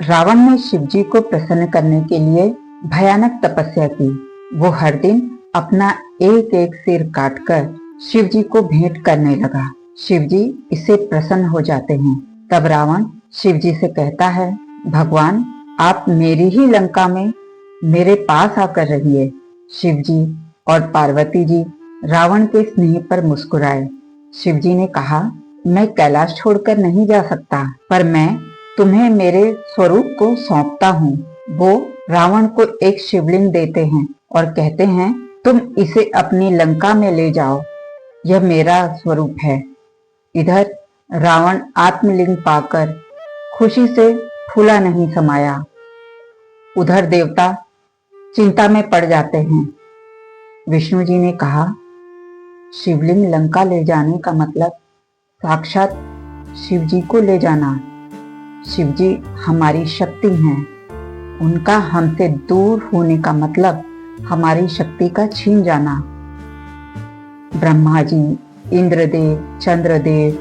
रावण ने शिवजी को प्रसन्न करने के लिए भयानक तपस्या की। वो हर दिन अपना एक एक सिर काटकर शिवजी को भेंट करने लगा। शिवजी इससे प्रसन्न हो जाते हैं। तब रावण शिवजी से कहता है, भगवान आप मेरी ही लंका में मेरे पास आकर रहिए। शिवजी और पार्वती जी रावण के स्नेह पर मुस्कुराए। शिवजी ने कहा, मैं कैलाश छोड़कर नहीं जा सकता, पर मैं तुम्हें मेरे स्वरूप को सौंपता हूँ। वो रावण को एक शिवलिंग देते हैं और कहते हैं, तुम इसे अपनी लंका में ले जाओ, यह मेरा स्वरूप है। इधर रावण आत्मलिंग पाकर खुशी से फूला नहीं समाया। उधर देवता चिंता में पड़ जाते हैं। विष्णु जी ने कहा, शिवलिंग लंका ले जाने का मतलब साक्षात शिव जी को ले जाना। शिव जी हमारी शक्ति हैं। उनका हमसे दूर होने का मतलब हमारी शक्ति का छीन जाना। ब्रह्मा जी, इंद्रदेव, चंद्रदेव,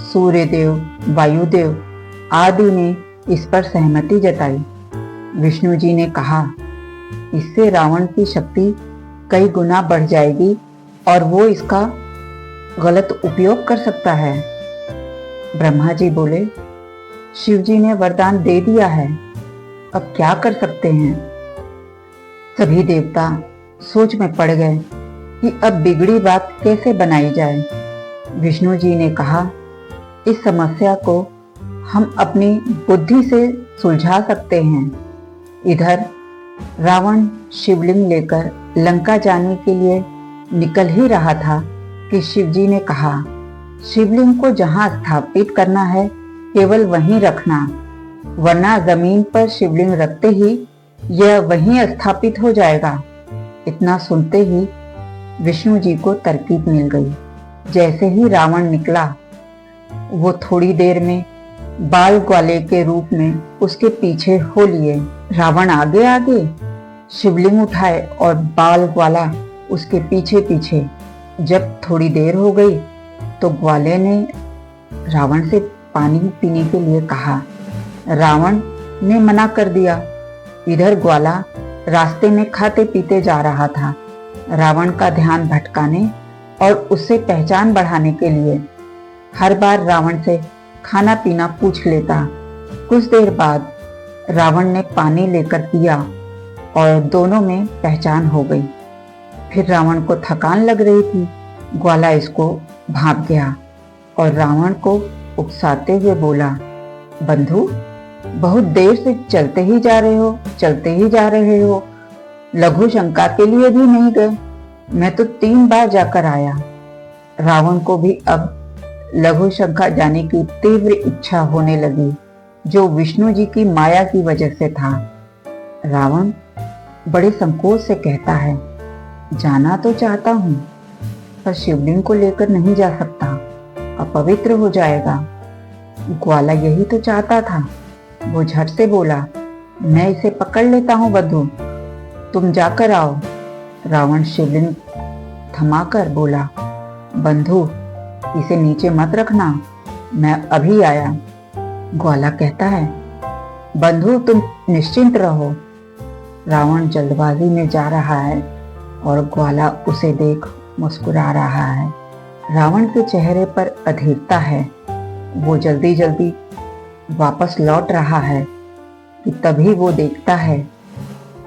सूर्यदेव, वायुदेव आदि ने इस पर सहमति जताई। विष्णु जी ने कहा, इससे रावण की शक्ति कई गुना बढ़ जाएगी और वो इसका गलत उपयोग कर सकता है। ब्रह्मा जी बोले, शिव जी ने वरदान दे दिया है, अब क्या कर सकते हैं। सभी देवता सोच में पड़ गए कि अब बिगड़ी बात कैसे बनाई जाए। विष्णु जी ने कहा, इस समस्या को हम अपनी बुद्धि से सुलझा सकते हैं। इधर रावण शिवलिंग लेकर लंका जाने के लिए निकल ही रहा था कि शिवजी ने कहा, शिवलिंग को जहां स्थापित करना है केवल वहीं रखना, वरना जमीन पर शिवलिंग रखते ही यह वहीं स्थापित हो जाएगा। इतना सुनते ही विष्णु जी को तरकीब मिल गई। जैसे ही रावण निकला, वो थोड़ी देर में बाल ग्वाले के रूप में उसके पीछे हो लिए। रावण आगे आगे शिवलिंग उठाए और बाल ग्वाला उसके पीछे पीछे। जब थोड़ी देर हो गई तो ग्वाले ने रावण से पानी पीने के लिए कहा। रावण ने मना कर दिया। इधर ग्वाला रास्ते में खाते पीते जा रहा था। रावण का ध्यान भटकाने और उससे पहचान बढ़ाने के लिए हर बार रावण से खाना पीना पूछ लेता। कुछ देर बाद रावण ने पानी लेकर पिया और दोनों में पहचान हो गई। फिर रावण को थकान लग रही थी। ग्वाला इसको भांप गया और रावण को उकसाते हुए बोला, बंधु बहुत देर से चलते ही जा रहे हो, लघु शंका के लिए भी नहीं गए। मैं तो 3 बार जाकर आया। रावण को भी अब लघु शंका जाने की तीव्र इच्छा होने लगी, जो विष्णु जी की माया की वजह से था। रावण बड़े संकोच से कहता है, जाना तो चाहता हूं, पर शिवलिंग को लेकर नहीं जा सकता, अपवित्र हो जाएगा। ग्वाला यही तो चाहता था। वो झट से बोला, मैं इसे पकड़ लेता हूं बंधु, तुम जाकर आओ। रावण शिवलिंग थमाकर बोला, बंधु इसे नीचे मत रखना, मैं अभी आया। ग्वाला कहता है, बंधु तुम निश्चिंत रहो। रावण जल्दबाजी में जा रहा है और ग्वाला उसे देख मुस्कुरा रहा है। रावण के चेहरे पर अधीरता है। वो जल्दी जल्दी वापस लौट रहा है कि तभी वो देखता है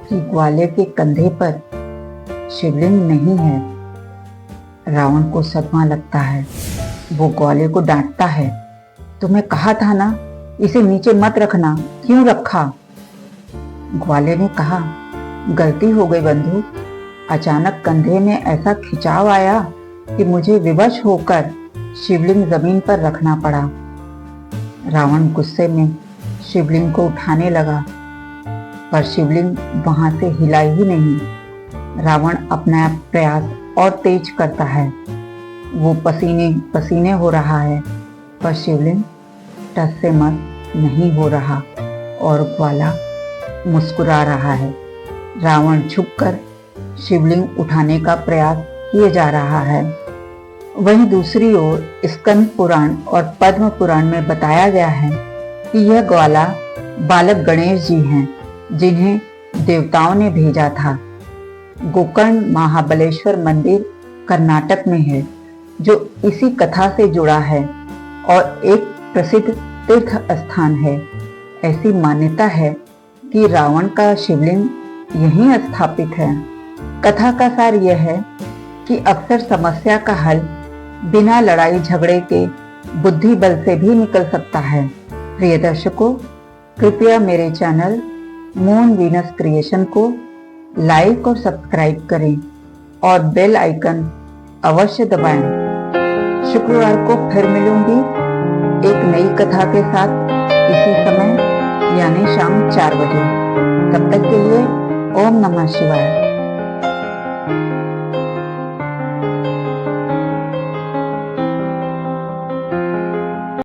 कि ग्वाले के कंधे पर शिवलिंग नहीं है। रावण को सदमा लगता है। वो ग्वाले को डांटता है, तुम्हें कहा था ना इसे नीचे मत रखना, क्यों रखा। ग्वाले ने कहा, गलती हो गई बंधु, अचानक कंधे में ऐसा खिंचाव आया कि मुझे विवश होकर शिवलिंग जमीन पर रखना पड़ा। रावण गुस्से में शिवलिंग को उठाने लगा, पर शिवलिंग वहां से हिला ही नहीं। रावण अपना प्रयास और तेज करता है। वो पसीने पसीने हो रहा है, पर शिवलिंग टस से मस नहीं हो रहा और ग्वाला मुस्कुरा रहा है। रावण झुककर शिवलिंग उठाने का प्रयास किए जा रहा है। वहीं दूसरी ओर स्कंद पुराण और पद्म पुराण में बताया गया है कि यह ग्वाला बालक गणेश जी हैं, जिन्हें देवताओं ने भेजा था। गोकर्ण महाबलेश्वर मंदिर कर्नाटक में है, जो इसी कथा से जुड़ा है और एक प्रसिद्ध तीर्थ स्थान है। ऐसी मान्यता है कि रावण का शिवलिंग यहीं स्थापित है। कथा का सार यह है कि अक्सर समस्या का हल बिना लड़ाई झगड़े के बुद्धि बल से भी निकल सकता है। प्रिय दर्शकों, कृपया मेरे चैनल मून वीनस क्रिएशन को लाइक और सब्सक्राइब करें और बेल आइकन अवश्य दबाएं। शुक्रवार को फिर मिलूंगी एक नई कथा के साथ, इसी समय यानी शाम 4 बजे। तब तक के लिए ओम नमः शिवाय।